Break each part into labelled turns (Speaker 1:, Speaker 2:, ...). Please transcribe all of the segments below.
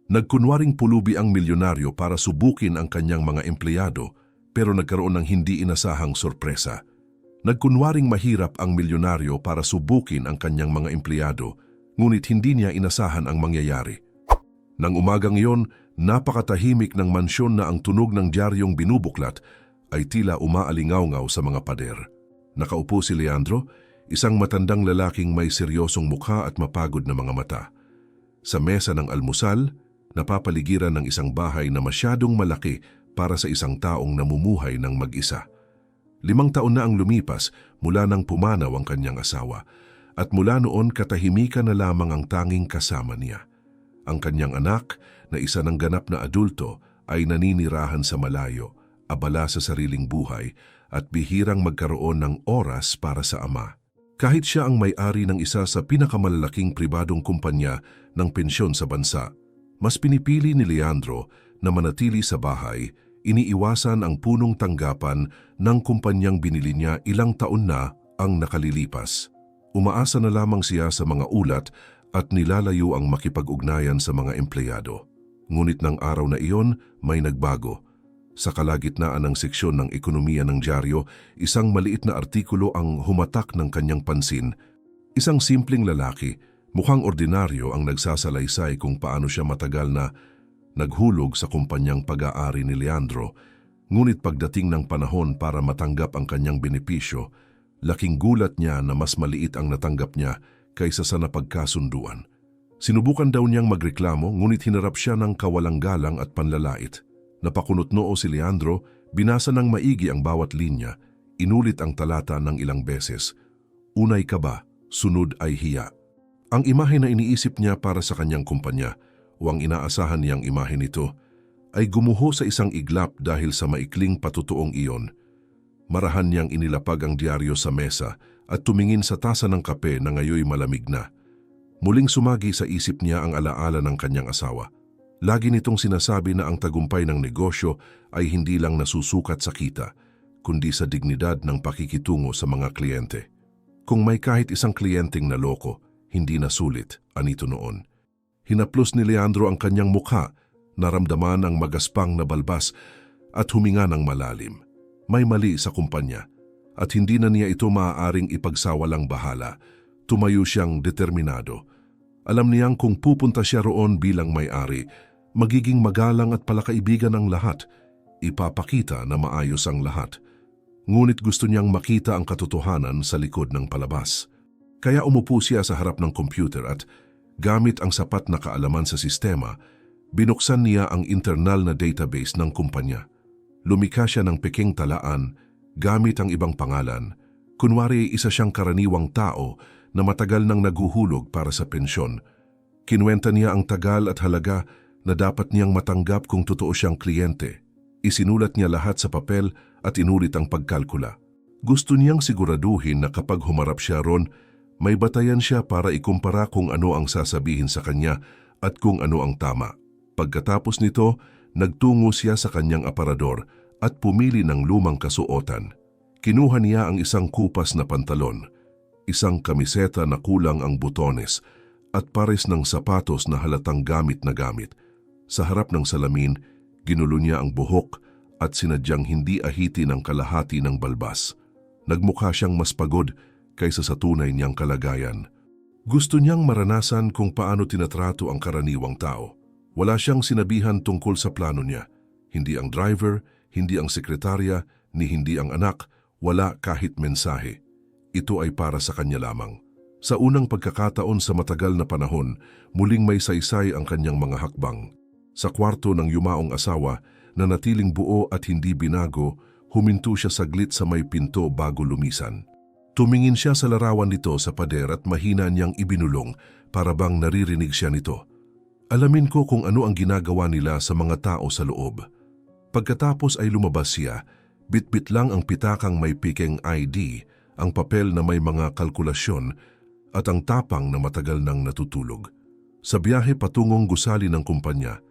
Speaker 1: Nagkunwaring pulubi ang milyonaryo para subukin ang kanyang mga empleyado pero nagkaroon ng hindi inasahang sorpresa. Nagkunwaring mahirap ang milyonaryo para subukin ang kanyang mga empleyado ngunit hindi niya inasahan ang mangyayari. Nang umagang iyon, napakatahimik ng mansyon na ang tunog ng diaryong binubuklat ay tila umaalingaw-ngaw sa mga pader. Nakaupo si Leandro, isang matandang lalaking may seryosong mukha at mapagod na mga mata. Sa mesa ng almusal, napapaligiran ng isang bahay na masyadong malaki para sa isang taong namumuhay ng mag-isa. 5 taon na ang lumipas mula nang pumanaw ang kanyang asawa at mula noon katahimikan na lamang ang tanging kasama niya. Ang kanyang anak na isa ng ganap na adulto ay naninirahan sa malayo, abala sa sariling buhay at bihirang magkaroon ng oras para sa ama. Kahit siya ang may-ari ng isa sa pinakamalalaking pribadong kumpanya ng pensyon sa bansa, mas pinipili ni Leandro na manatili sa bahay, iniiwasan ang punong tanggapan ng kumpanyang binili niya ilang taon na ang nakalilipas. Umaasa na lamang siya sa mga ulat at nilalayo ang makipag-ugnayan sa mga empleyado. Ngunit ng araw na iyon, may nagbago. Sa kalagitnaan ng seksyon ng ekonomiya ng dyaryo, isang maliit na artikulo ang humatak ng kanyang pansin. Isang simpleng lalaki, mukhang ordinaryo ang nagsasalaysay kung paano siya matagal na naghulog sa kumpanyang pag-aari ni Leandro. Ngunit pagdating ng panahon para matanggap ang kanyang benepisyo, laking gulat niya na mas maliit ang natanggap niya kaysa sa napagkasunduan. Sinubukan daw niyang magreklamo ngunit hinarap siya ng kawalang galang at panlalait. Napakunot-noo si Leandro, binasa ng maigi ang bawat linya, inulit ang talata ng ilang beses. Unay kaba, sunod ay hiya. Ang imahe na iniisip niya para sa kanyang kumpanya, o ang inaasahan niyang imahe nito, ay gumuho sa isang iglap dahil sa maikling patutuong iyon. Marahan niyang inilapag ang diaryo sa mesa at tumingin sa tasa ng kape na ngayoy malamig na. Muling sumagi sa isip niya ang alaala ng kanyang asawa. Lagi nitong sinasabi na ang tagumpay ng negosyo ay hindi lang nasusukat sa kita, kundi sa dignidad ng pakikitungo sa mga kliyente. Kung may kahit isang kliyenteng naloko, hindi na sulit, anito noon. Hinaplos ni Leandro ang kanyang mukha, naramdaman ang magaspang na balbas at huminga ng malalim. May mali sa kumpanya at hindi na niya ito maaaring ipagsawalang bahala. Tumayo siyang determinado. Alam niyang kung pupunta siya roon bilang may-ari, magiging magalang at palakaibigan ang lahat. Ipapakita na maayos ang lahat. Ngunit gusto niyang makita ang katotohanan sa likod ng palabas. Kaya umupo siya sa harap ng computer at gamit ang sapat na kaalaman sa sistema, binuksan niya ang internal na database ng kumpanya. Lumikha siya ng peking talaan gamit ang ibang pangalan. Kunwari isa siyang karaniwang tao na matagal nang naguhulog para sa pensyon. Kinuwenta niya ang tagal at halaga na dapat niyang matanggap kung totoo siyang kliyente. Isinulat niya lahat sa papel at inulit ang pagkalkula. Gusto niyang siguraduhin na kapag humarap siya ron, may batayan siya para ikumpara kung ano ang sasabihin sa kanya at kung ano ang tama. Pagkatapos nito, nagtungo siya sa kanyang aparador at pumili ng lumang kasuotan. Kinuha niya ang isang kupas na pantalon, isang kamiseta na kulang ang butones at pares ng sapatos na halatang gamit na gamit. Sa harap ng salamin, ginulo niya ang buhok at sinadyang hindi ahitin ang kalahati ng balbas. Nagmukha siyang mas pagod kaysa sa tunay niyang kalagayan. Gusto niyang maranasan kung paano tinatrato ang karaniwang tao. Wala siyang sinabihan tungkol sa plano niya. Hindi ang driver, hindi ang sekretarya, ni hindi ang anak, wala kahit mensahe. Ito ay para sa kanya lamang. Sa unang pagkakataon sa matagal na panahon, muling may saysay ang kanyang mga hakbang. Sa kwarto ng yumaong asawa na natiling buo at hindi binago, huminto siya saglit sa may pinto bago lumisan. Tumingin siya sa larawan nito sa pader at mahina niyang ibinulong para bang naririnig siya nito. Alamin ko kung ano ang ginagawa nila sa mga tao sa loob. Pagkatapos ay lumabas siya, bitbit lang ang pitakang may pikeng ID, ang papel na may mga kalkulasyon at ang tapang na matagal nang natutulog. Sa biyahe patungong gusali ng kumpanya,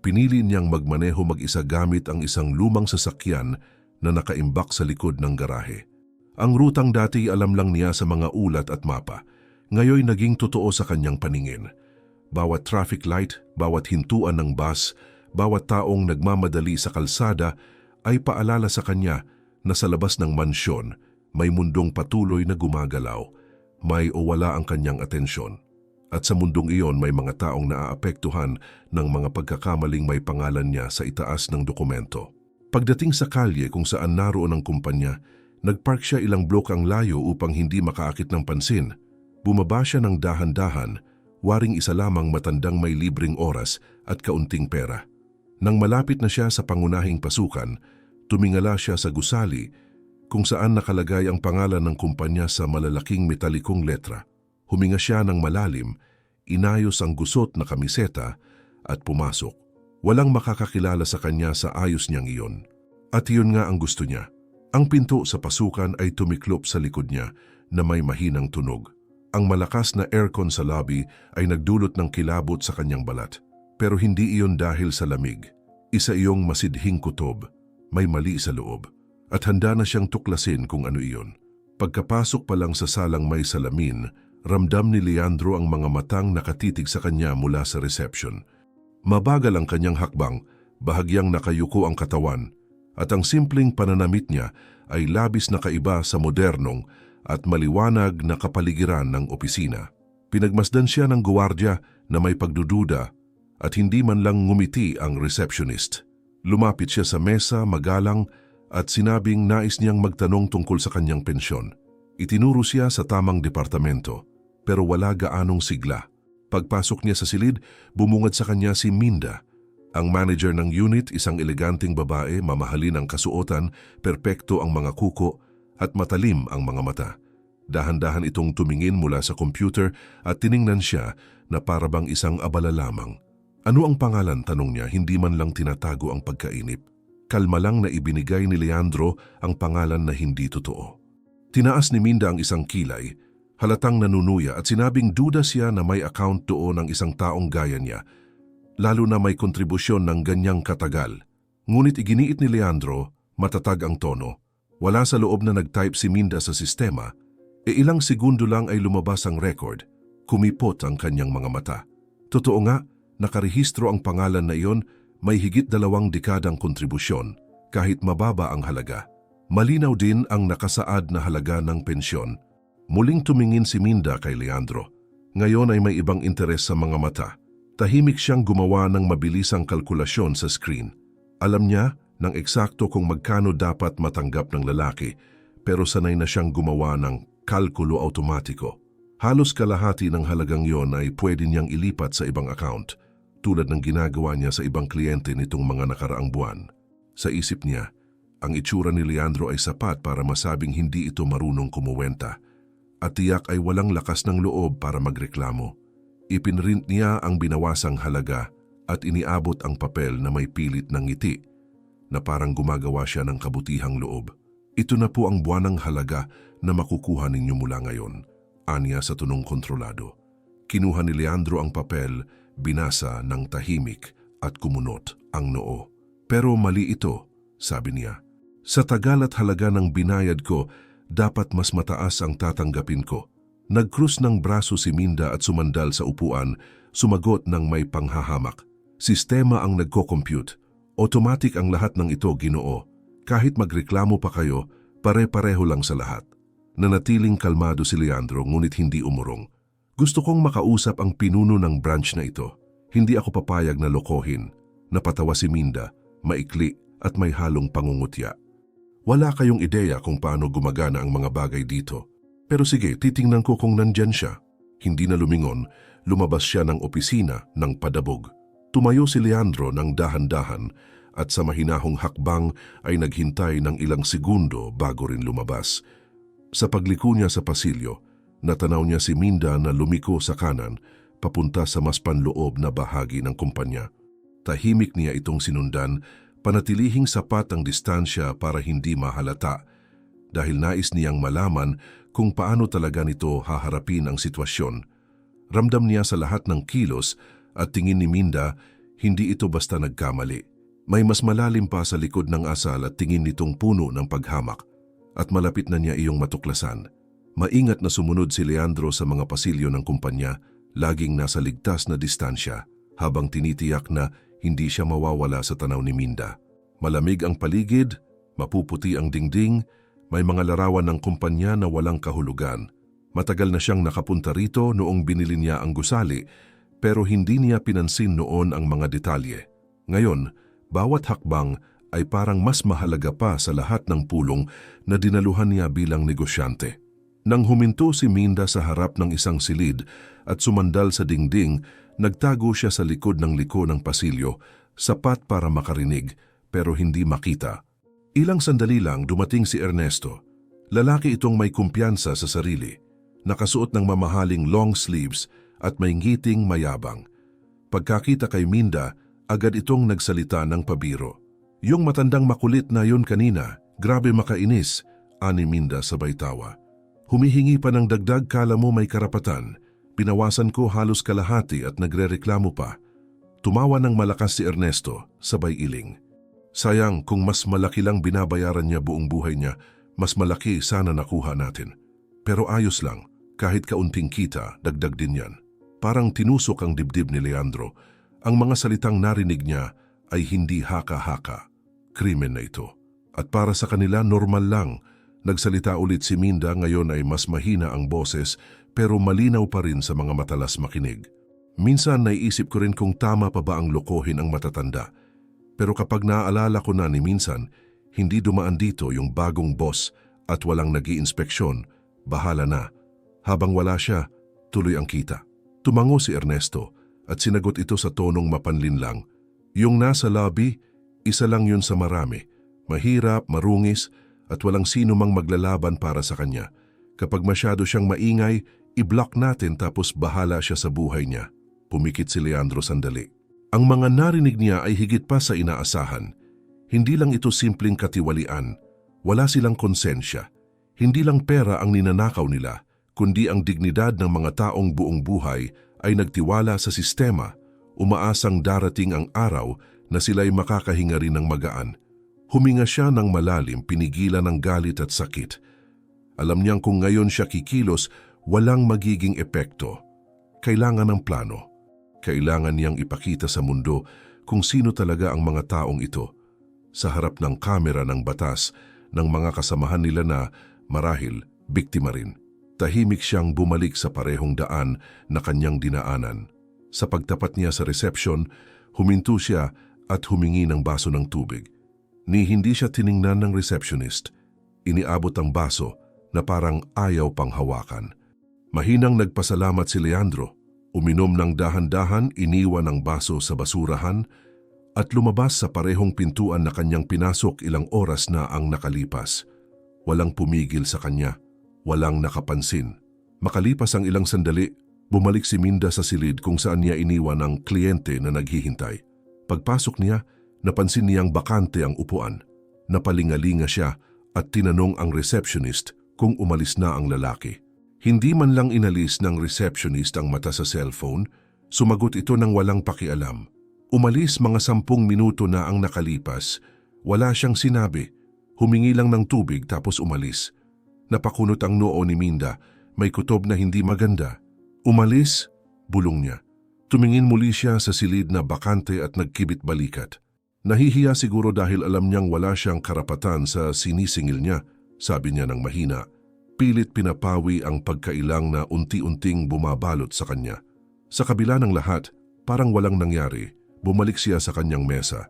Speaker 1: pinili niyang magmaneho mag-isa gamit ang isang lumang sasakyan na nakaimbak sa likod ng garahe. Ang rutang dati alam lang niya sa mga ulat at mapa, ngayon naging totoo sa kanyang paningin. Bawat traffic light, bawat hintuan ng bus, bawat taong nagmamadali sa kalsada ay paalala sa kanya na sa labas ng mansyon may mundong patuloy na gumagalaw, may o wala ang kanyang atensyon. At sa mundong iyon may mga taong naaapektuhan ng mga pagkakamaling may pangalan niya sa itaas ng dokumento. Pagdating sa kalye kung saan naroon ang kumpanya, nagpark siya ilang blok ang layo upang hindi makaakit ng pansin. Bumaba siya ng dahan-dahan, waring isa lamang matandang may libreng oras at kaunting pera. Nang malapit na siya sa pangunahing pasukan, tumingala siya sa gusali kung saan nakalagay ang pangalan ng kumpanya sa malalaking metalikong letra. Huminga siya ng malalim, inayos ang gusot na kamiseta at pumasok. Walang makakakilala sa kanya sa ayos niyang iyon. At iyon nga ang gusto niya. Ang pinto sa pasukan ay tumiklop sa likod niya na may mahinang tunog. Ang malakas na aircon sa lobby ay nagdulot ng kilabot sa kanyang balat. Pero hindi iyon dahil sa lamig. Isa iyong masidhing kutob, may mali sa loob. At handa na siyang tuklasin kung ano iyon. Pagkapasok pa lang sa salang may salamin, ramdam ni Leandro ang mga matang nakatitig sa kanya mula sa reception. Mabagal ang kanyang hakbang, bahagyang nakayuko ang katawan, at ang simpleng pananamit niya ay labis na kaiba sa modernong at maliwanag na kapaligiran ng opisina. Pinagmasdan siya ng guwardiya na may pagdududa at hindi man lang ngumiti ang receptionist. Lumapit siya sa mesa, magalang, at sinabing nais niyang magtanong tungkol sa kanyang pensyon. Itinuro siya sa tamang departamento, pero wala gaanong sigla. Pagpasok niya sa silid, bumungad sa kanya si Minda. Ang manager ng unit, isang eleganting babae, mamahalin ang kasuotan, perpekto ang mga kuko, at matalim ang mga mata. Dahan-dahan itong tumingin mula sa computer at tiningnan siya na parabang isang abala lamang. Ano ang pangalan, tanong niya, hindi man lang tinatago ang pagkainip. Kalma lang na ibinigay ni Leandro ang pangalan na hindi totoo. Tinaas ni Minda ang isang kilay, halatang nanunuya at sinabing duda siya na may account doon ng isang taong gaya niya, lalo na may kontribusyon ng ganyang katagal. Ngunit iginiit ni Leandro, matatag ang tono. Wala sa loob na nag-type si Minda sa sistema, ilang segundo lang ay lumabas ang record. Kumipot ang kanyang mga mata. Totoo nga, nakarehistro ang pangalan na iyon, may higit 2 dekadang kontribusyon, kahit mababa ang halaga. Malinaw din ang nakasaad na halaga ng pensyon. Muling tumingin si Minda kay Leandro. Ngayon ay may ibang interes sa mga mata. Tahimik siyang gumawa ng mabilisang kalkulasyon sa screen. Alam niya ng eksakto kung magkano dapat matanggap ng lalaki, pero sanay na siyang gumawa ng kalkulo automatiko. Halos kalahati ng halagang yon ay pwede niyang ilipat sa ibang account, tulad ng ginagawa niya sa ibang kliyente nitong mga nakaraang buwan. Sa isip niya, ang itsura ni Leandro ay sapat para masabing hindi ito marunong kumuwenta, at tiyak ay walang lakas ng loob para magreklamo. Ipinrint niya ang binawasang halaga at iniabot ang papel na may pilit ng ngiti, na parang gumagawa siya ng kabutihang loob. Ito na po ang buwanang halaga na makukuha ninyo mula ngayon, anya sa tunong kontrolado. Kinuha ni Leandro ang papel, binasa ng tahimik at kumunot ang noo. Pero mali ito, sabi niya. Sa tagal at halaga ng binayad ko, dapat mas mataas ang tatanggapin ko. Nagkrus ng braso si Minda at sumandal sa upuan, sumagot ng may panghahamak. Sistema ang nagko-compute. Automatic ang lahat ng ito, Ginoo. Kahit magreklamo pa kayo, pare-pareho lang sa lahat. Nanatiling kalmado si Leandro ngunit hindi umurong. Gusto kong makausap ang pinuno ng branch na ito. Hindi ako papayag na lokohin. Napatawa si Minda, maikli at may halong pangungutya. Wala kayong ideya kung paano gumagana ang mga bagay dito. Pero sige, titingnan ko kung nandyan siya. Hindi na lumingon, lumabas siya ng opisina ng padabog. Tumayo si Leandro ng dahan-dahan at sa mahinahong hakbang ay naghintay ng ilang segundo bago rin lumabas. Sa pagliko niya sa pasilyo, natanaw niya si Minda na lumiko sa kanan papunta sa mas panloob na bahagi ng kumpanya. Tahimik niya itong sinundan, panatilihing sapat ang distansya para hindi mahalata dahil nais niyang malaman kung paano talaga nito haharapin ang sitwasyon. Ramdam niya sa lahat ng kilos at tingin ni Minda, hindi ito basta nagkamali. May mas malalim pa sa likod ng asal at tingin nitong puno ng paghamak at malapit na niya iyong matuklasan. Maingat na sumunod si Leandro sa mga pasilyo ng kumpanya, laging nasa ligtas na distansya habang tinitiyak na hindi siya mawawala sa tanaw ni Minda. Malamig ang paligid, mapuputi ang dingding, may mga larawan ng kumpanya na walang kahulugan. Matagal na siyang nakapunta rito noong binili niya ang gusali, pero hindi niya pinansin noon ang mga detalye. Ngayon, bawat hakbang ay parang mas mahalaga pa sa lahat ng pulong na dinaluhan niya bilang negosyante. Nang huminto si Minda sa harap ng isang silid at sumandal sa dingding, nagtago siya sa likod ng liko ng pasilyo, sapat para makarinig pero hindi makita. Ilang sandali lang dumating si Ernesto. Lalaki itong may kumpiyansa sa sarili, nakasuot ng mamahaling long sleeves at may ngiting mayabang. Pagkakita kay Minda, agad itong nagsalita ng pabiro. Yung matandang makulit na yun kanina, grabe makainis, ani Minda sabay tawa. Humihingi pa ng dagdag, kala mo may karapatan. Pinawasan ko halos kalahati at nagrereklamo pa. Tumawa ng malakas si Ernesto, sabay iling. Sayang kung mas malaki lang binabayaran niya buong buhay niya, mas malaki sana nakuha natin. Pero ayos lang, kahit kaunting kita, dagdag din yan. Parang tinusok ang dibdib ni Leandro. Ang mga salitang narinig niya ay hindi haka-haka. Krimen na ito. At para sa kanila normal lang. Nagsalita ulit si Minda, ngayon ay mas mahina ang boses pero malinaw pa rin sa mga matalas makinig. Minsan naiisip ko rin kung tama pa ba ang lokohin ang matatanda. Pero kapag naaalala ko na ni minsan, hindi dumaan dito yung bagong boss at walang nag-iinspeksyon, bahala na. Habang wala siya, tuloy ang kita. Tumango si Ernesto at sinagot ito sa tonong mapanlinlang. Yung nasa lobby, isa lang yun sa marami. Mahirap, marungis, at walang sino mang maglalaban para sa kanya. Kapag masyado siyang maingay, i-block natin tapos bahala siya sa buhay niya. Pumikit si Leandro sandali. Ang mga narinig niya ay higit pa sa inaasahan. Hindi lang ito simpleng katiwalian. Wala silang konsensya. Hindi lang pera ang ninanakaw nila, kundi ang dignidad ng mga taong buong buhay ay nagtiwala sa sistema, umaasang darating ang araw na sila'y makakahinga rin ng magaan. Huminga siya ng malalim, pinigilan ng galit at sakit. Alam niyang kung ngayon siya kikilos, walang magiging epekto. Kailangan ng plano. Kailangan niyang ipakita sa mundo kung sino talaga ang mga taong ito. Sa harap ng kamera ng batas, ng mga kasamahan nila na marahil biktima rin. Tahimik siyang bumalik sa parehong daan na kanyang dinaanan. Sa pagtapat niya sa reception, huminto siya at humingi ng baso ng tubig. Ni hindi siya tiningnan ng receptionist. Iniabot ang baso na parang ayaw pang hawakan. Mahinang nagpasalamat si Leandro. Uminom ng dahan-dahan, iniwan ang baso sa basurahan at lumabas sa parehong pintuan na kanyang pinasok ilang oras na ang nakalipas. Walang pumigil sa kanya. Walang nakapansin. Makalipas ang ilang sandali, bumalik si Minda sa silid kung saan niya iniwan ang kliyente na naghihintay. Pagpasok niya, napansin niyang bakante ang upuan. Napalingalinga siya at tinanong ang receptionist kung umalis na ang lalaki. Hindi man lang inalis ng receptionist ang mata sa cellphone, sumagot ito ng walang pakialam. Umalis mga 10 minuto na ang nakalipas. Wala siyang sinabi. Humingi lang ng tubig tapos umalis. Napakunot ang noo ni Minda, may kutob na hindi maganda. Umalis, bulong niya. Tumingin muli siya sa silid na bakante at nagkibit-balikat. Nahihiya siguro dahil alam niyang wala siyang karapatan sa sinisingil niya, sabi niya ng mahina. Pilit pinapawi ang pagkailang na unti-unting bumabalot sa kanya. Sa kabila ng lahat, parang walang nangyari, bumalik siya sa kanyang mesa.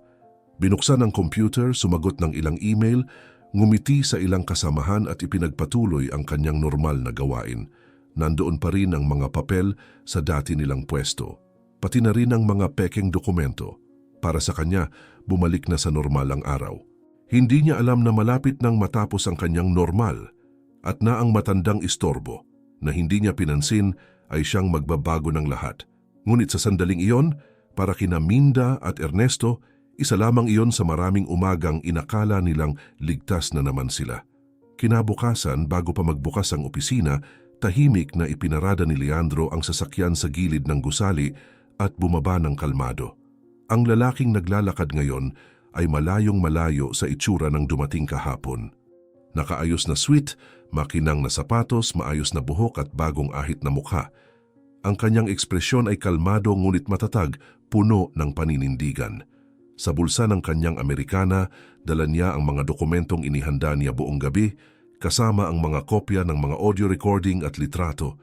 Speaker 1: Binuksan ang computer, sumagot ng ilang email, ngumiti sa ilang kasamahan at ipinagpatuloy ang kanyang normal na gawain. Nandoon pa rin ang mga papel sa dati nilang pwesto, pati na rin ang mga pekeng dokumento. Para sa kanya, bumalik na sa normal ang araw. Hindi niya alam na malapit nang matapos ang kanyang normal at na ang matandang istorbo na hindi niya pinansin ay siyang magbabago ng lahat. Ngunit sa sandaling iyon, para kina Minda at Ernesto, isa lamang iyon sa maraming umagang inakala nilang ligtas na naman sila. Kinabukasan, bago pa magbukas ang opisina, tahimik na ipinarada ni Leandro ang sasakyan sa gilid ng gusali at bumaba ng kalmado. Ang lalaking naglalakad ngayon ay malayong malayo sa itsura ng dumating kahapon. Nakaayos na suit, makinang na sapatos, maayos na buhok at bagong ahit na mukha. Ang kanyang ekspresyon ay kalmado ngunit matatag, puno ng paninindigan. Sa bulsa ng kanyang Amerikana, dala niya ang mga dokumentong inihanda niya buong gabi, kasama ang mga kopya ng mga audio recording at litrato.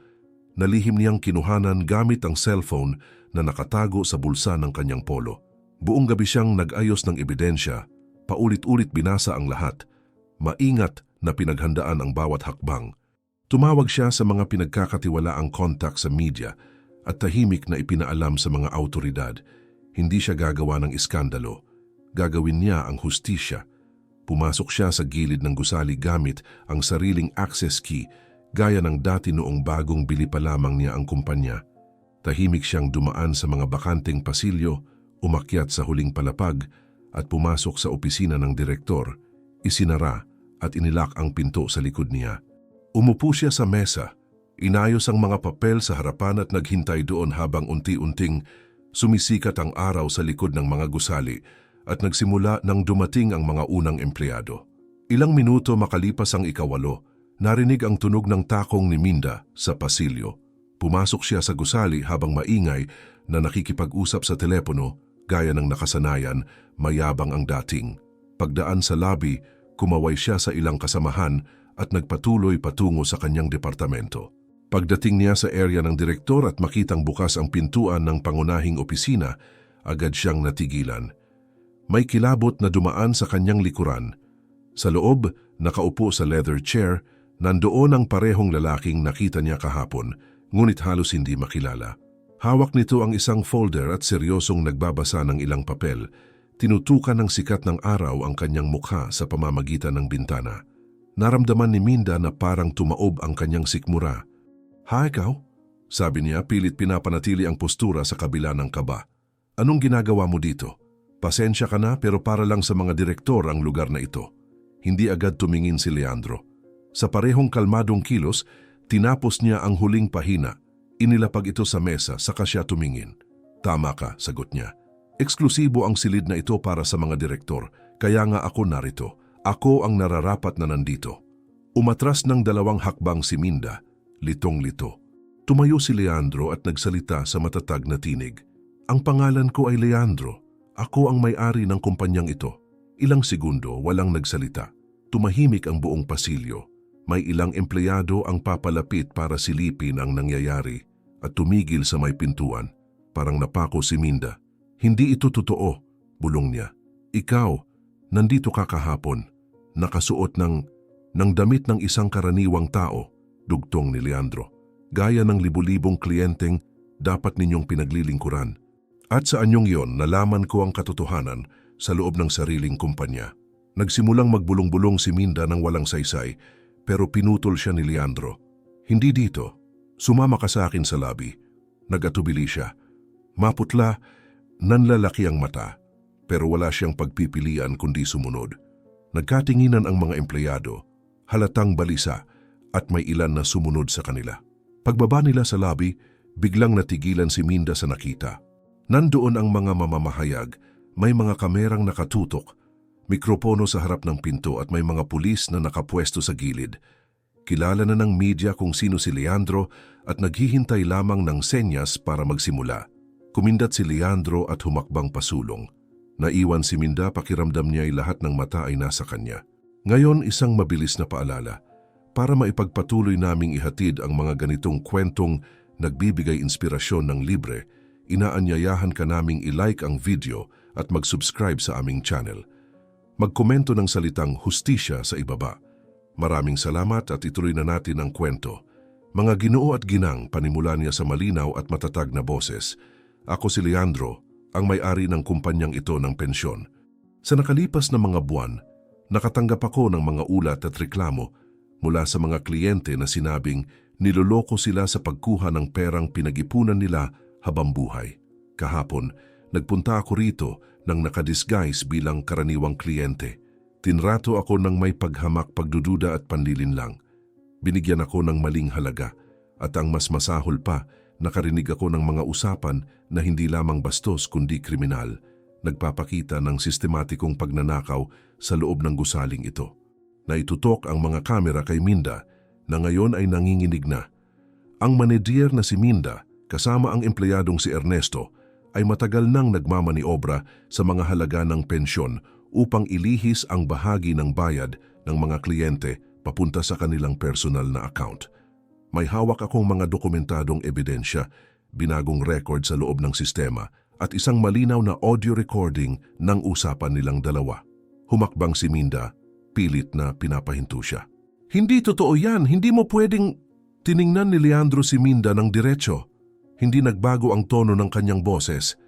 Speaker 1: Nalihim niyang kinuhanan gamit ang cellphone na nakatago sa bulsa ng kanyang polo. Buong gabi siyang nag-ayos ng ebidensya, paulit-ulit binasa ang lahat, maingat na pinaghandaan ang bawat hakbang. Tumawag siya sa mga pinagkakatiwalaang kontak sa media at tahimik na ipinaalam sa mga awtoridad. Hindi siya gagawa ng iskandalo. Gagawin niya ang hustisya. Pumasok siya sa gilid ng gusali gamit ang sariling access key gaya ng dati noong bagong bili pa lamang niya ang kumpanya. Tahimik siyang dumaan sa mga bakanteng pasilyo, umakyat sa huling palapag at pumasok sa opisina ng direktor. Isinara at inilak ang pinto sa likod niya. Umupo siya sa mesa, inayos ang mga papel sa harapan at naghintay doon habang unti-unting sumisikat ang araw sa likod ng mga gusali at nagsimula nang dumating ang mga unang empleyado. Ilang minuto makalipas ang 8, narinig ang tunog ng takong ni Minda sa pasilyo. Pumasok siya sa gusali habang maingay na nakikipag-usap sa telepono gaya ng nakasanayan, mayabang ang dating. Pagdaan sa lobby, kumaway siya sa ilang kasamahan at nagpatuloy patungo sa kanyang departamento. Pagdating niya sa area ng direktor at makitang bukas ang pintuan ng pangunahing opisina, agad siyang natigilan. May kilabot na dumaan sa kanyang likuran. Sa loob, nakaupo sa leather chair, nandoon ang parehong lalaking nakita niya kahapon, ngunit halos hindi makilala. Hawak nito ang isang folder at seryosong nagbabasa ng ilang papel. Tinutukan ng sikat ng araw ang kanyang mukha sa pamamagitan ng bintana. Naramdaman ni Minda na parang tumaob ang kanyang sikmura. "Ha, ikaw?" sabi niya, pilit pinapanatili ang postura sa kabila ng kaba. "Anong ginagawa mo dito? Pasensya ka na pero para lang sa mga direktor ang lugar na ito." Hindi agad tumingin si Leandro. Sa parehong kalmadong kilos, tinapos niya ang huling pahina. Inilapag ito sa mesa saka siya tumingin. "Tama ka," sagot niya. "Eksklusibo ang silid na ito para sa mga direktor, kaya nga ako narito. Ako ang nararapat na nandito." Umatras ng 2 hakbang si Minda, litong-lito. Tumayo si Leandro at nagsalita sa matatag na tinig. "Ang pangalan ko ay Leandro. Ako ang may-ari ng kumpanyang ito." Ilang segundo, walang nagsalita. Tumahimik ang buong pasilyo. May ilang empleyado ang papalapit para silipin ang nangyayari at tumigil sa may pintuan. Parang napako si Minda. "Hindi ito totoo," bulong niya. "Ikaw, nandito ka kahapon. Nakasuot ng damit ng isang karaniwang tao," dugtong ni Leandro. "Gaya ng libu-libong kliyenteng dapat ninyong pinaglilingkuran. At sa anyong yon, nalaman ko ang katotohanan sa loob ng sariling kumpanya." Nagsimulang magbulong-bulong si Minda ng walang saysay, pero pinutol siya ni Leandro. "Hindi dito. Sumama ka sa akin sa lobby." Nag-atubili siya. Maputla, nanlalaki ang mata, pero wala siyang pagpipilian kundi sumunod. Nagkatinginan ang mga empleyado, halatang balisa, at may ilan na sumunod sa kanila. Pagbaba nila sa lobby, biglang natigilan si Minda sa nakita. Nandoon ang mga mamamahayag, may mga kamerang nakatutok, mikropono sa harap ng pinto at may mga pulis na nakapwesto sa gilid. Kilala na ng media kung sino si Leandro at naghihintay lamang ng senyas para magsimula. Kumindat si Leandro at humakbang pasulong. Naiwan si Minda, pakiramdam niya ay lahat ng mata ay nasa kanya. Ngayon, isang mabilis na paalala. Para maipagpatuloy naming ihatid ang mga ganitong kwentong nagbibigay inspirasyon ng libre, inaanyayahan ka naming i-like ang video at mag-subscribe sa aming channel. Magkomento ng salitang hustisya sa ibaba. Maraming salamat at ituloy na natin ang kwento. Mga ginoo at ginang, panimula niya sa malinaw at matatag na boses. Ako si Leandro, ang may-ari ng kumpanyang ito ng pensyon. Sa nakalipas na mga buwan, nakatanggap ako ng mga ulat at reklamo mula sa mga kliyente na sinabing niloloko sila sa pagkuha ng perang pinag-ipunan nila habang buhay. Kahapon, nagpunta ako rito nang nakadisguise bilang karaniwang kliyente. Tinrato ako ng may paghamak, pagdududa at panlilinlang. Binigyan ako ng maling halaga at ang mas masahol pa, nakarinig ako ng mga usapan na hindi lamang bastos kundi kriminal, nagpapakita ng sistematikong pagnanakaw sa loob ng gusaling ito. Naitutok ang mga kamera kay Minda na ngayon ay nanginginig na. Ang manager na si Minda, kasama ang empleyadong si Ernesto, ay matagal nang nagmamaniobra sa mga halaga ng pensyon upang ilihis ang bahagi ng bayad ng mga kliyente papunta sa kanilang personal na account. May hawak akong mga dokumentadong ebidensya, binagong record sa loob ng sistema at isang malinaw na audio recording ng usapan nilang dalawa. Humakbang si Minda, pilit na pinapahinto siya. Hindi totoo yan, hindi mo pwedeng... Tiningnan ni Leandro si Minda ng diretso. Hindi nagbago ang tono ng kanyang boses.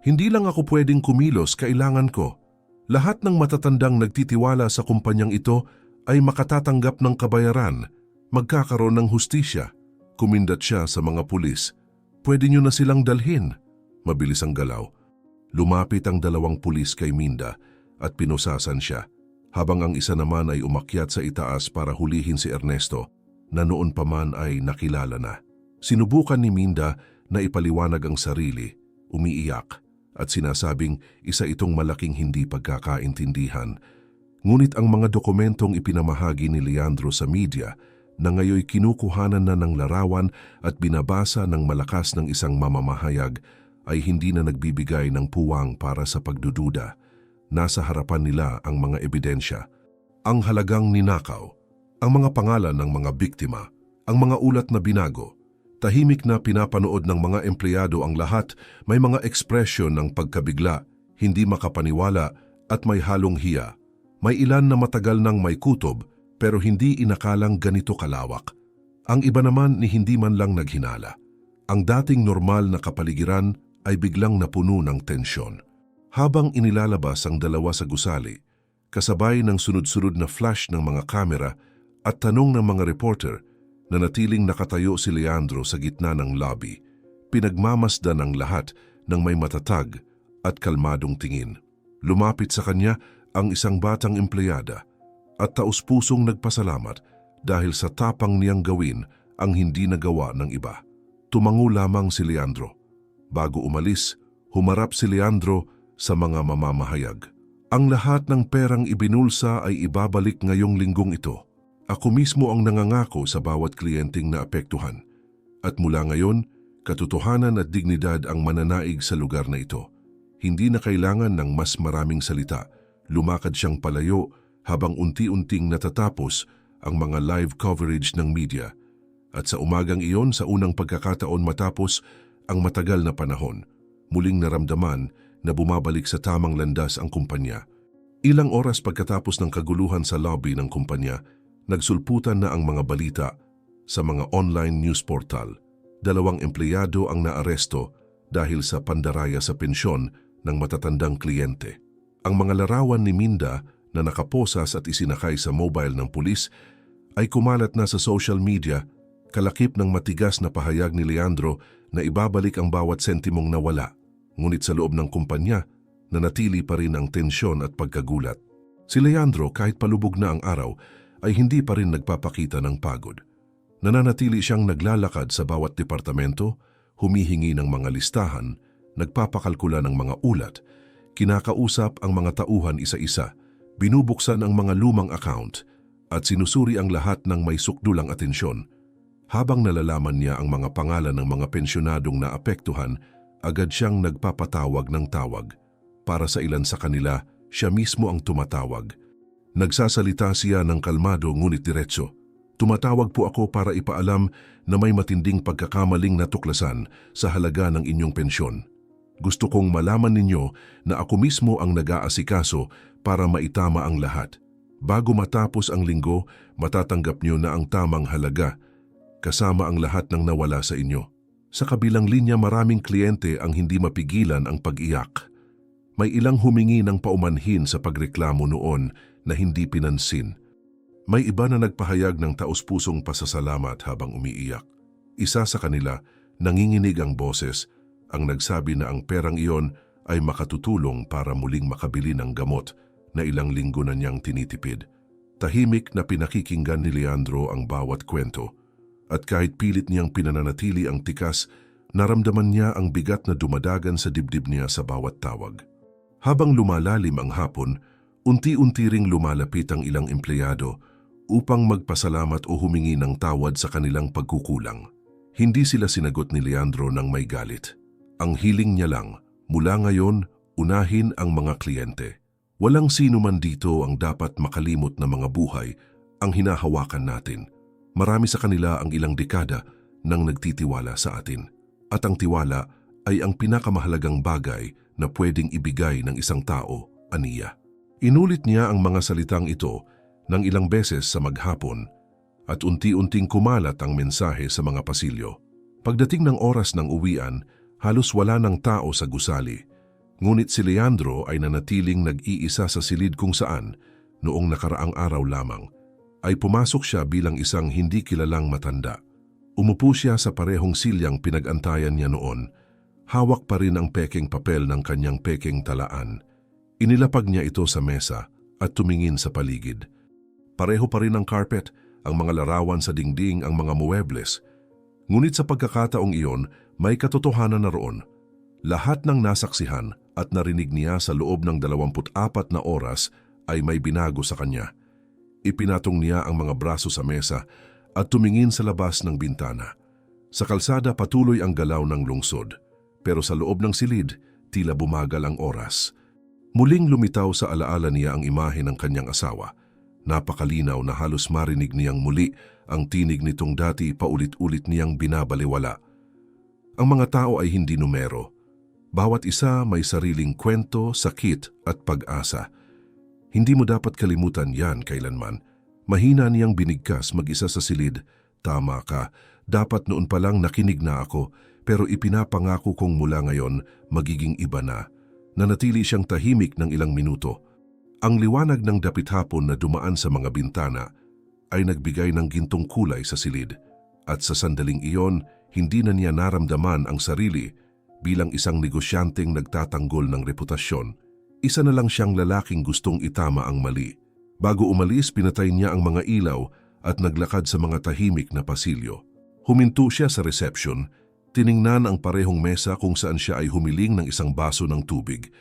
Speaker 1: Hindi lang ako pwedeng kumilos, kailangan ko. Lahat ng matatandang nagtitiwala sa kumpanyang ito ay makatatanggap ng kabayaran, magkakaroon ng hustisya. Kumindat siya sa mga pulis. Pwede nyo na silang dalhin. Mabilis ang galaw. Lumapit ang dalawang pulis kay Minda at pinusasan siya, habang ang isa naman ay umakyat sa itaas para hulihin si Ernesto, na noon pa man ay nakilala na. Sinubukan ni Minda na ipaliwanag ang sarili, umiiyak, at sinasabing isa itong malaking hindi pagkakaintindihan. Ngunit ang mga dokumentong ipinamahagi ni Leandro sa media na ngayoy kinukuhanan na ng larawan at binabasa ng malakas ng isang mamamahayag ay hindi na nagbibigay ng puwang para sa pagdududa. Nasa harapan nila ang mga ebidensya, ang halagang ninakaw, ang mga pangalan ng mga biktima, ang mga ulat na binago. Tahimik na pinapanood ng mga empleyado ang lahat, may mga ekspresyon ng pagkabigla, hindi makapaniwala at may halong hiya. May ilan na matagal nang may kutob pero hindi inakalang ganito kalawak. Ang iba naman ni hindi man lang naghinala. Ang dating normal na kapaligiran ay biglang napuno ng tensyon. Habang inilalabas ang dalawa sa gusali, kasabay ng sunod-sunod na flash ng mga kamera at tanong ng mga reporter, nanatiling nakatayo si Leandro sa gitna ng lobby, pinagmamasdan ng lahat ng may matatag at kalmadong tingin. Lumapit sa kanya ang isang batang empleyada at taus-pusong nagpasalamat dahil sa tapang niyang gawin ang hindi nagawa ng iba. Tumango lamang si Leandro. Bago umalis, humarap si Leandro sa mga mamamahayag. Ang lahat ng perang ibinulsa ay ibabalik ngayong linggong ito. Ako mismo ang nangangako sa bawat kliyenteng naapektuhan. At mula ngayon, katotohanan at dignidad ang mananaig sa lugar na ito. Hindi na kailangan ng mas maraming salita. Lumakad siyang palayo habang unti-unting natatapos ang mga live coverage ng media. At sa umagang iyon, sa unang pagkakataon matapos ang matagal na panahon, muling naramdaman na bumabalik sa tamang landas ang kumpanya. Ilang oras pagkatapos ng kaguluhan sa lobby ng kumpanya, nagsulputan na ang mga balita sa mga online news portal. 2 empleyado ang naaresto dahil sa pandaraya sa pensyon ng matatandang kliyente. Ang mga larawan ni Minda na nakaposas at isinakay sa mobile ng pulis ay kumalat na sa social media, kalakip ng matigas na pahayag ni Leandro na ibabalik ang bawat sentimong nawala. Ngunit sa loob ng kumpanya, nanatili pa rin ang tensyon at pagkagulat. Si Leandro, kahit palubog na ang araw, ay hindi pa rin nagpapakita ng pagod. Nananatili siyang naglalakad sa bawat departamento, humihingi ng mga listahan, nagpapakalkula ng mga ulat, kinakausap ang mga tauhan isa-isa, binubuksan ang mga lumang account, at sinusuri ang lahat ng may sukdulang atensyon. Habang nalalaman niya ang mga pangalan ng mga pensyonadong naapektuhan, agad siyang nagpapatawag ng tawag. Para sa ilan sa kanila, siya mismo ang tumatawag. Nagsasalita siya ng kalmado ngunit diretso. Tumatawag po ako para ipaalam na may matinding pagkakamaling natuklasan sa halaga ng inyong pensyon. Gusto kong malaman ninyo na ako mismo ang nag-aasikaso para maitama ang lahat. Bago matapos ang linggo, matatanggap niyo na ang tamang halaga, kasama ang lahat ng nawala sa inyo. Sa kabilang linya, maraming kliyente ang hindi mapigilan ang pag-iyak. May ilang humingi ng paumanhin sa pagreklamo noon na hindi pinansin. May iba na nagpahayag ng taus-pusong pasasalamat habang umiiyak. Isa sa kanila, nanginginig ang boses, ang nagsabi na ang perang iyon ay makatutulong para muling makabili ng gamot na ilang linggo na niyang tinitipid. Tahimik na pinakikinggan ni Leandro ang bawat kwento, at kahit pilit niyang pinananatili ang tikas, naramdaman niya ang bigat na dumadagan sa dibdib niya sa bawat tawag. Habang lumalalim ang hapon, unti-unti ring lumalapit ang ilang empleyado upang magpasalamat o humingi ng tawad sa kanilang pagkukulang. Hindi sila sinagot ni Leandro ng may galit. Ang hiling niya lang, mula ngayon, unahin ang mga kliyente. Walang sino man dito ang dapat makalimot na mga buhay ang hinahawakan natin. Marami sa kanila ang ilang dekada nang nagtitiwala sa atin. At ang tiwala ay ang pinakamahalagang bagay na pwedeng ibigay ng isang tao, aniya. Inulit niya ang mga salitang ito ng ilang beses sa maghapon at unti-unting kumalat ang mensahe sa mga pasilyo. Pagdating ng oras ng uwian, halos wala ng tao sa gusali. Ngunit si Leandro ay nanatiling nag-iisa sa silid kung saan, noong nakaraang araw lamang, ay pumasok siya bilang isang hindi kilalang matanda. Umupo siya sa parehong silyang pinag-antayan niya noon. Hawak pa rin ang pekeng papel ng kanyang pekeng talaan. Inilapag niya ito sa mesa at tumingin sa paligid. Pareho pa rin ang carpet, ang mga larawan sa dingding, ang mga muebles. Ngunit sa pagkakataong iyon, may katotohanan na roon. Lahat ng nasaksihan at narinig niya sa loob ng 24 na oras ay may binago sa kanya. Ipinatong niya ang mga braso sa mesa at tumingin sa labas ng bintana. Sa kalsada patuloy ang galaw ng lungsod, pero sa loob ng silid, tila bumagal ang oras. Muling lumitaw sa alaala niya ang imahe ng kanyang asawa. Napakalinaw na halos marinig niyang muli ang tinig nitong dati paulit-ulit niyang binabaliwala. Ang mga tao ay hindi numero. Bawat isa may sariling kwento, sakit at pag-asa. Hindi mo dapat kalimutan yan kailanman. Mahina niyang binigkas mag-isa sa silid. Tama ka, dapat noon pa lang nakinig na ako, pero ipinapangako kong mula ngayon magiging iba na. Nanatili siyang tahimik ng ilang minuto. Ang liwanag ng dapit hapon na dumaan sa mga bintana ay nagbigay ng gintong kulay sa silid. At sa sandaling iyon, hindi na niya naramdaman ang sarili bilang isang negosyanteng nagtatanggol ng reputasyon. Isa na lang siyang lalaking gustong itama ang mali. Bago umalis, pinatay niya ang mga ilaw at naglakad sa mga tahimik na pasilyo. Huminto siya sa reception, tiningnan ang parehong mesa kung saan siya ay humiling ng isang baso ng tubig.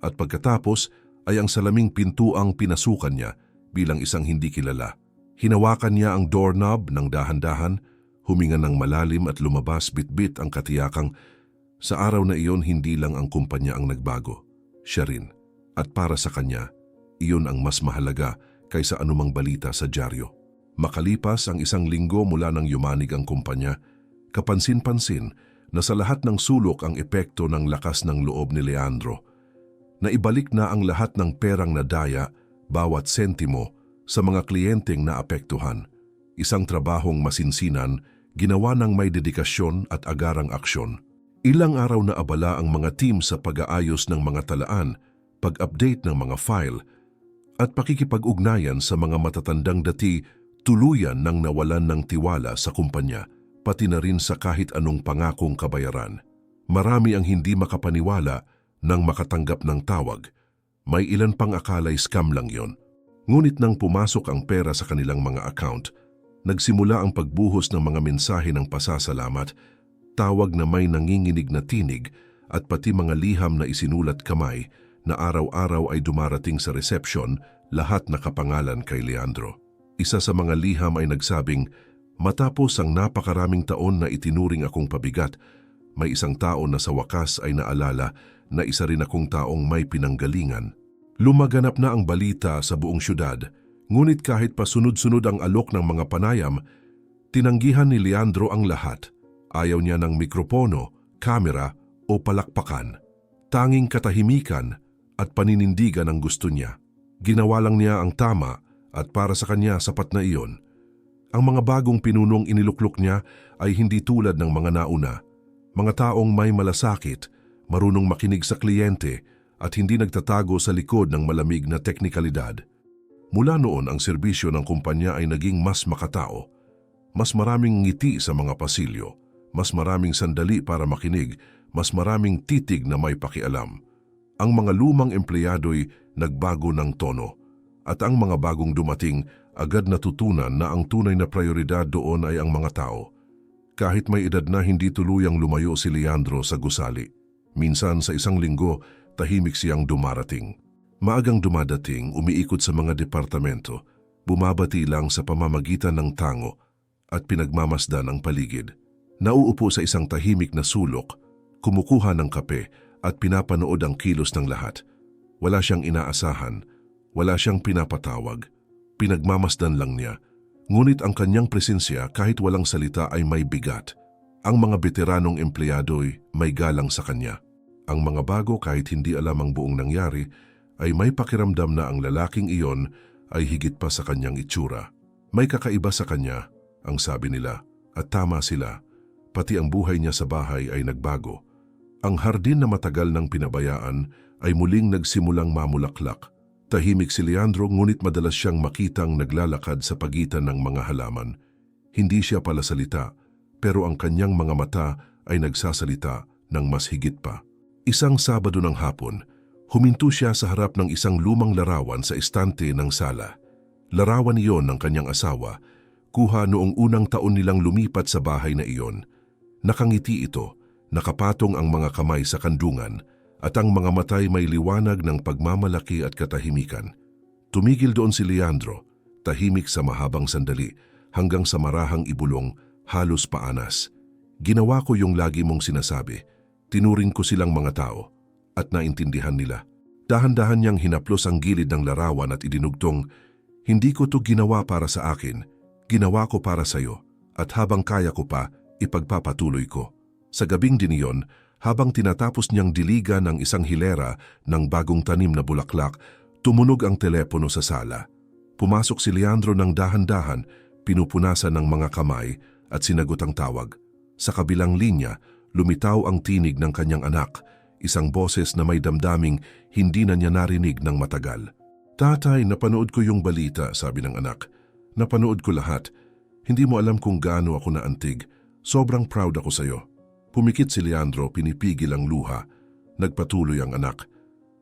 Speaker 1: At pagkatapos ay ang salaming pintuang pinasukan niya bilang isang hindi kilala. Hinawakan niya ang doorknob ng dahan-dahan, huminga ng malalim at lumabas bitbit ang katiyakang sa araw na iyon hindi lang ang kumpanya ang nagbago, siya rin. At para sa kanya, iyon ang mas mahalaga kaysa anumang balita sa dyaryo. Makalipas ang isang linggo mula nang yumanig ang kumpanya, kapansin-pansin na sa lahat ng sulok ang epekto ng lakas ng loob ni Leandro. Naibalik na ang lahat ng perang nadaya, bawat sentimo, sa mga kliyenteng naapektuhan. Isang trabahong masinsinan, ginawa ng may dedikasyon at agarang aksyon. Ilang araw na abala ang mga team sa pag-aayos ng mga talaan, pag-update ng mga file, at pakikipag-ugnayan sa mga matatandang dati, tuluyan nang nawalan ng tiwala sa kumpanya, pati na rin sa kahit anong pangakong kabayaran. Marami ang hindi makapaniwala nang makatanggap ng tawag. May ilan pang akala'y scam lang yon. Ngunit nang pumasok ang pera sa kanilang mga account, nagsimula ang pagbuhos ng mga mensahe ng pasasalamat, tawag na may nanginginig na tinig at pati mga liham na isinulat kamay na araw-araw ay dumarating sa reception, lahat nakapangalan kay Leandro. Isa sa mga liham ay nagsabing, matapos ang napakaraming taon na itinuring akong pabigat, may isang tao na sa wakas ay naalala na isa rin akong taong may pinanggalingan. Lumaganap na ang balita sa buong syudad, ngunit kahit pa sunod-sunod ang alok ng mga panayam, tinanggihan ni Leandro ang lahat. Ayaw niya ng mikropono, kamera o palakpakan. Tanging katahimikan at paninindigan ang gusto niya. Ginawa lang niya ang tama at para sa kanya sapat na iyon. Ang mga bagong pinunong iniluklok niya ay hindi tulad ng mga nauna. Mga taong may malasakit, marunong makinig sa kliyente at hindi nagtatago sa likod ng malamig na teknikalidad. Mula noon ang serbisyo ng kumpanya ay naging mas makatao. Mas maraming ngiti sa mga pasilyo, mas maraming sandali para makinig, mas maraming titig na may pakialam. Ang mga lumang empleyado'y nagbago ng tono at ang mga bagong dumating agad natutunan na ang tunay na prioridad doon ay ang mga tao. Kahit may edad na hindi tuluyang lumayo si Leandro sa gusali. Minsan sa isang linggo, tahimik siyang dumarating. Maagang dumadating, umiikot sa mga departamento, bumabati lang sa pamamagitan ng tango at pinagmamasdan ang paligid. Nauupo sa isang tahimik na sulok, kumukuha ng kape at pinapanood ang kilos ng lahat. Wala siyang inaasahan, wala siyang pinapatawag. Pinagmamasdan lang niya. Ngunit ang kanyang presensya kahit walang salita ay may bigat. Ang mga veteranong empleyado'y may galang sa kanya. Ang mga bago kahit hindi alam ang buong nangyari ay may pakiramdam na ang lalaking iyon ay higit pa sa kanyang itsura. May kakaiba sa kanya, ang sabi nila, at tama sila. Pati ang buhay niya sa bahay ay nagbago. Ang hardin na matagal nang pinabayaan ay muling nagsimulang mamulaklak. Tahimik si Leandro ngunit madalas siyang makitang naglalakad sa pagitan ng mga halaman. Hindi siya palasalita, pero ang kanyang mga mata ay nagsasalita ng mas higit pa. Isang Sabado ng hapon, huminto siya sa harap ng isang lumang larawan sa estante ng sala. Larawan iyon ng kanyang asawa, kuha noong unang taon nilang lumipat sa bahay na iyon. Nakangiti ito, nakapatong ang mga kamay sa kandungan, at ang mga matay may liwanag ng pagmamalaki at katahimikan. Tumigil doon si Leandro, tahimik sa mahabang sandali, hanggang sa marahang ibulong, halos paanas. Ginawa ko yung lagi mong sinasabi. Tinuring ko silang mga tao, at naintindihan nila. Dahan-dahan niyang hinaplos ang gilid ng larawan at idinugtong, hindi ko to ginawa para sa akin, ginawa ko para sa'yo, at habang kaya ko pa, ipagpapatuloy ko. Sa gabing din iyon, habang tinatapos niyang diligan ng isang hilera ng bagong tanim na bulaklak, tumunog ang telepono sa sala. Pumasok si Leandro ng dahan-dahan, pinupunasan ng mga kamay at sinagot ang tawag. Sa kabilang linya, lumitaw ang tinig ng kanyang anak, isang boses na may damdaming hindi na niya narinig ng matagal. Tatay, napanood ko yung balita, sabi ng anak. Napanood ko lahat. Hindi mo alam kung gaano ako naantig. Sobrang proud ako sa'yo. Pumikit si Leandro, pinipigil ang luha. Nagpatuloy ang anak.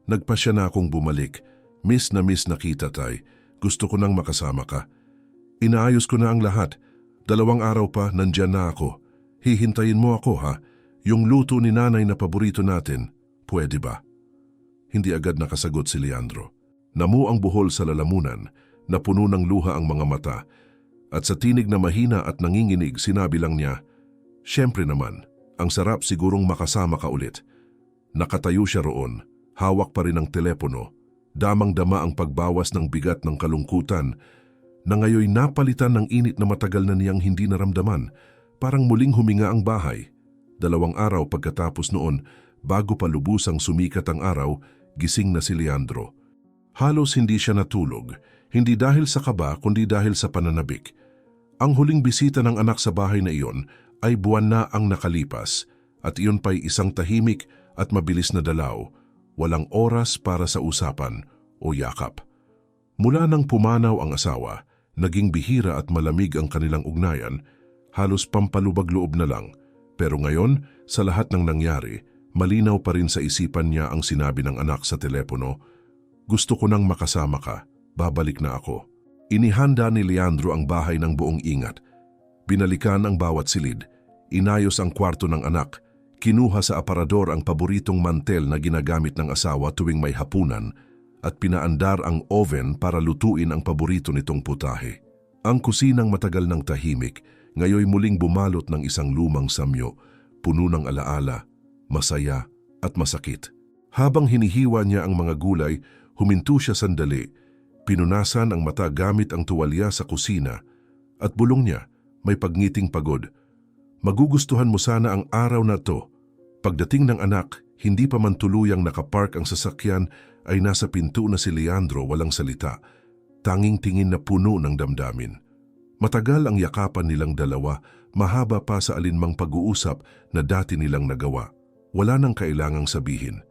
Speaker 1: Nagpasya na akong bumalik. Miss na kita, tay. Gusto ko nang makasama ka. Inaayos ko na ang lahat. 2 araw pa, nandyan na ako. Hihintayin mo ako, ha? Yung luto ni nanay na paborito natin, pwede ba? Hindi agad nakasagot si Leandro. Namu ang buhol sa lalamunan, napuno ng luha ang mga mata, at sa tinig na mahina at nanginginig sinabi lang niya, "Siyempre naman, ang sarap sigurong makasama ka ulit." Nakatayo siya roon, hawak pa rin ang telepono, damang-dama ang pagbawas ng bigat ng kalungkutan, na ngayoy napalitan ng init na matagal na niyang hindi naramdaman, parang muling huminga ang bahay. 2 araw pagkatapos noon, bago pa lubusang sumikat ang araw, gising na si Leandro. Halos hindi siya natulog, hindi dahil sa kaba kundi dahil sa pananabik. Ang huling bisita ng anak sa bahay na iyon ay buwan na ang nakalipas at iyon pa'y isang tahimik at mabilis na dalaw, walang oras para sa usapan o yakap. Mula nang pumanaw ang asawa, naging bihira at malamig ang kanilang ugnayan, halos pampalubag-loob na lang. Pero ngayon, sa lahat ng nangyari, malinaw pa rin sa isipan niya ang sinabi ng anak sa telepono, "Gusto ko nang makasama ka, babalik na ako." Inihanda ni Leandro ang bahay ng buong ingat. Binalikan ang bawat silid, inayos ang kwarto ng anak, kinuha sa aparador ang paboritong mantel na ginagamit ng asawa tuwing may hapunan, at pinaandar ang oven para lutuin ang paborito nitong putahe. Ang kusinang matagal ng tahimik, ngayoy muling bumalot ng isang lumang samyo, puno ng alaala, masaya at masakit. Habang hinihiwa niya ang mga gulay, huminto siya sandali, pinunasan ang mata gamit ang tuwalya sa kusina, at bulong niya, may pagngiting pagod, "Magugustuhan mo sana ang araw na to." Pagdating ng anak, hindi pa man tuluyang nakapark ang sasakyan, ay nasa pinto na si Leandro walang salita, tanging tingin na puno ng damdamin. Matagal ang yakapan nilang dalawa, mahaba pa sa alinmang pag-uusap na dati nilang nagawa. Wala nang kailangang sabihin.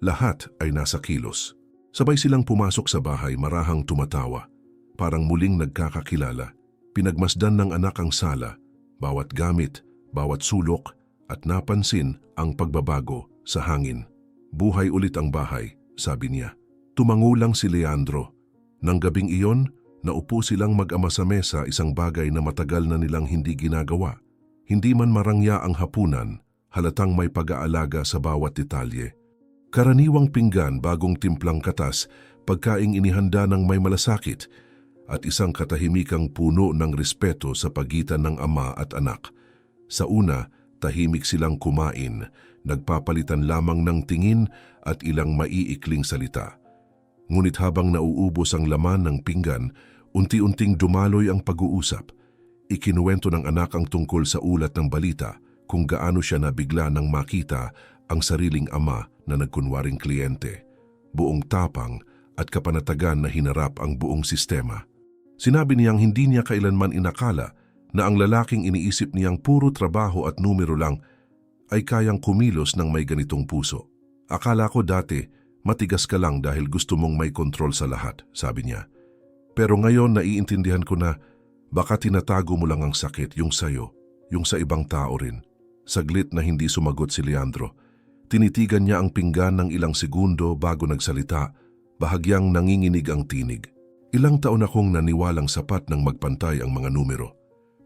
Speaker 1: Lahat ay nasa kilos. Sabay silang pumasok sa bahay, marahang tumatawa. Parang muling nagkakakilala. Pinagmasdan ng anak ang sala, bawat gamit, bawat sulok, at napansin ang pagbabago sa hangin. "Buhay ulit ang bahay," sabi niya. Tumangulang si Leandro. Nang gabing iyon, naupo silang mag-ama sa mesa, isang bagay na matagal na nilang hindi ginagawa. Hindi man marangya ang hapunan, halatang may pag-aalaga sa bawat detalye. Karaniwang pinggan, bagong timplang katas, pagkaing inihanda ng may malasakit, at isang katahimikang puno ng respeto sa pagitan ng ama at anak. Sa una, tahimik silang kumain, nagpapalitan lamang ng tingin at ilang maiikling salita. Ngunit habang nauubos ang laman ng pinggan, unti-unting dumaloy ang pag-uusap. Ikinuwento ng anak ang tungkol sa ulat ng balita kung gaano siya nabigla nang makita ang sariling ama na nagkunwaring kliyente. Buong tapang at kapanatagan na hinarap ang buong sistema. Sinabi niyang hindi niya kailanman inakala na ang lalaking iniisip niyang puro trabaho at numero lang ay kayang kumilos ng may ganitong puso. Akala ko dati, matigas ka lang dahil gusto mong may kontrol sa lahat, sabi niya. Pero ngayon naiintindihan ko na baka tinatago mo lang ang sakit, yung sayo, yung sa ibang tao rin. Saglit na hindi sumagot si Leandro. Tinitigan niya ang pinggan ng ilang segundo bago nagsalita, bahagyang nanginginig ang tinig. Ilang taon akong naniwalang sapat ng magpantay ang mga numero.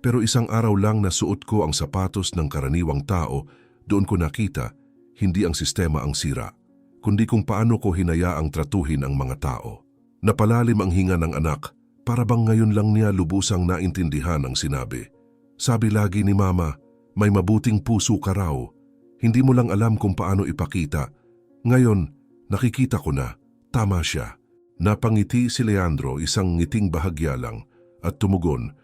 Speaker 1: Pero isang araw lang na suot ko ang sapatos ng karaniwang tao, doon ko nakita, hindi ang sistema ang sira, kundi kung paano ko hinayaang tratuhin ang mga tao. Napalalim ang hinga ng anak, para bang ngayon lang niya lubusang naintindihan ang sinabi. Sabi lagi ni Mama, may mabuting puso ka raw. Hindi mo lang alam kung paano ipakita. Ngayon, nakikita ko na, tama siya. Napangiti si Leandro, isang ngiting bahagya lang, at tumugon,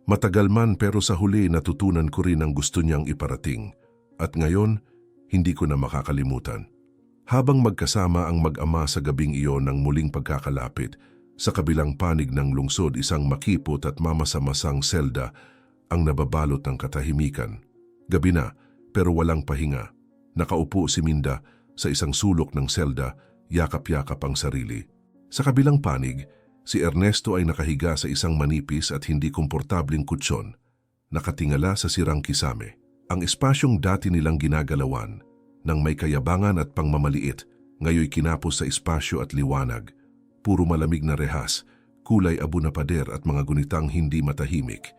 Speaker 1: matagal man pero sa huli natutunan ko rin ang gusto niyang iparating. At ngayon, hindi ko na makakalimutan. Habang magkasama ang mag-ama sa gabing iyon ng muling pagkakalapit, sa kabilang panig ng lungsod isang makipot at mamasa-masang selda ang nababalot ng katahimikan. Gabi na, pero walang pahinga. Nakaupo si Minda sa isang sulok ng selda, yakap-yakap ang sarili. Sa kabilang panig, si Ernesto ay nakahiga sa isang manipis at hindi komportabling kutsyon, nakatingala sa sirang kisame. Ang espasyong dati nilang ginagalawan, ng may kayabangan at pangmamaliit, ngayoy kinapos sa espasyo at liwanag. Puro malamig na rehas, kulay abo na pader at mga gunitang hindi matahimik.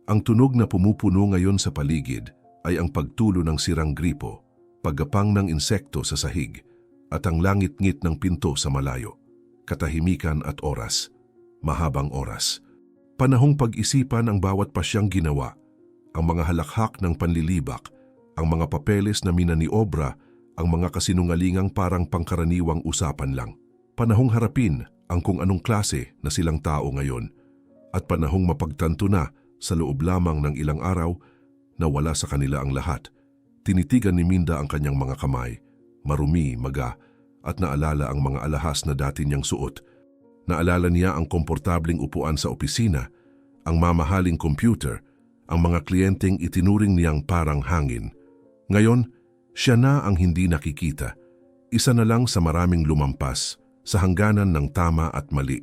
Speaker 1: Ang tunog na pumupuno ngayon sa paligid ay ang pagtulo ng sirang gripo, paggapang ng insekto sa sahig, at ang langit-ngit ng pinto sa malayo. Katahimikan at oras, mahabang oras. Panahong pag-isipan ang bawat pasyang ginawa, ang mga halakhak ng panlilibak, ang mga papeles na minaniobra, ang mga kasinungalingang parang pangkaraniwang usapan lang. Panahong harapin ang kung anong klase na silang tao ngayon, at panahong mapagtanto na sa loob lamang ng ilang araw na wala sa kanila ang lahat. Tinitigan ni Minda ang kanyang mga kamay, marumi, maga, at naalala ang mga alahas na dati niyang suot. Naalala niya ang komportabling upuan sa opisina, ang mamahaling computer, ang mga kliyenteng itinuring niyang parang hangin. Ngayon, siya na ang hindi nakikita. Isa na lang sa maraming lumampas, sa hangganan ng tama at mali.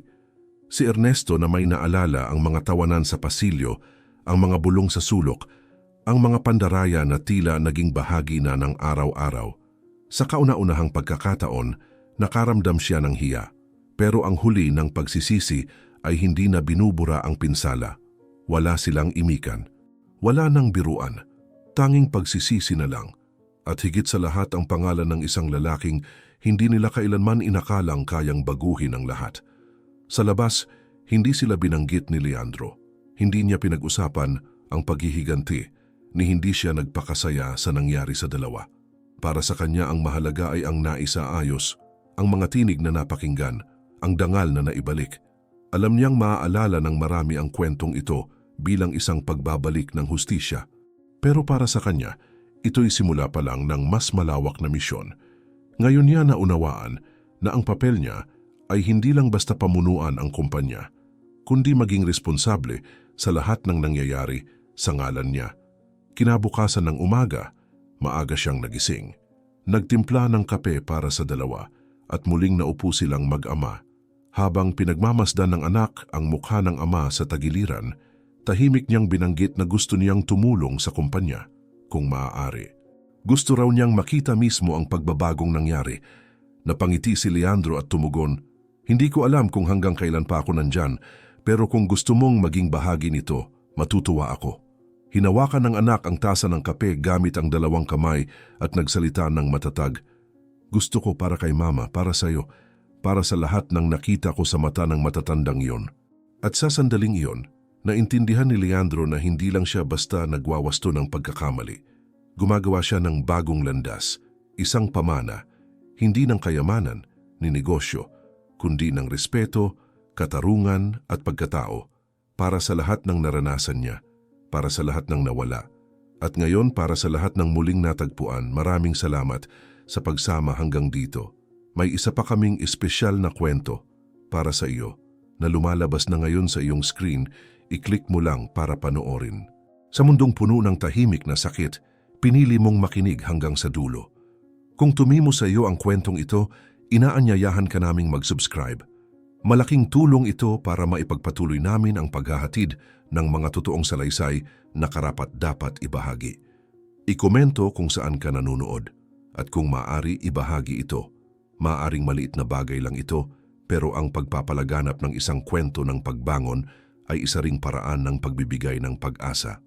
Speaker 1: Si Ernesto na may naalala ang mga tawanan sa pasilyo, ang mga bulong sa sulok, ang mga pandaraya na tila naging bahagi na ng araw-araw. Sa kauna-unahang pagkakataon, nakaramdam siya ng hiya. Pero ang huli ng pagsisisi ay hindi na binubura ang pinsala. Wala silang imikan. Wala nang biruan. Tanging pagsisisi na lang. At higit sa lahat ang pangalan ng isang lalaking hindi nila kailanman inakalang kayang baguhin ang lahat. Sa labas, hindi sila binanggit ni Leandro. Hindi niya pinag-usapan ang paghihiganti ni hindi siya nagpakasaya sa nangyari sa dalawa. Para sa kanya ang mahalaga ay ang naisaayos, ang mga tinig na napakinggan, ang dangal na naibalik. Alam niyang maaalala ng marami ang kwentong ito bilang isang pagbabalik ng hustisya. Pero para sa kanya, ito'y simula pa lang ng mas malawak na misyon. Ngayon niya naunawaan na ang papel niya ay hindi lang basta pamunuan ang kumpanya, kundi maging responsable sa lahat ng nangyayari sa ngalan niya. Kinabukasan ng umaga, maaga siyang nagising. Nagtimpla ng kape para sa dalawa at muling naupo silang mag-ama. Habang pinagmamasdan ng anak ang mukha ng ama sa tagiliran, tahimik niyang binanggit na gusto niyang tumulong sa kumpanya kung maaari. Gusto raw niyang makita mismo ang pagbabagong nangyari. Napangiti si Leandro at tumugon, "Hindi ko alam kung hanggang kailan pa ako nandyan, pero kung gusto mong maging bahagi nito, matutuwa ako." Hinawakan ng anak ang tasa ng kape gamit ang dalawang kamay at nagsalita ng matatag, "Gusto ko para kay Mama, para sa'yo, para sa lahat ng nakita ko sa mata ng matatandang iyon." At sa sandaling iyon, Naintindihan ni Leandro na hindi lang siya basta nagwawasto ng pagkakamali. Gumagawa siya ng bagong landas, isang pamana, hindi ng kayamanan ni negosyo, kundi ng respeto, katarungan at pagkatao para sa lahat ng naranasan niya, para sa lahat ng nawala. At ngayon para sa lahat ng muling natagpuan, maraming salamat sa pagsama hanggang dito. May isa pa kaming espesyal na kwento para sa iyo na lumalabas na ngayon sa iyong screen. I-click mo lang para panoorin. Sa mundong puno ng tahimik na sakit, pinili mong makinig hanggang sa dulo. Kung tumimo sa iyo ang kwentong ito, inaanyayahan ka naming mag-subscribe. Malaking tulong ito para maipagpatuloy namin ang paghahatid ng mga totoong salaysay na karapat-dapat ibahagi. I-komento kung saan ka nanonood at kung maaari ibahagi ito. Maaring maliit na bagay lang ito, pero ang pagpapalaganap ng isang kwento ng pagbangon ay isa ring paraan ng pagbibigay ng pag-asa.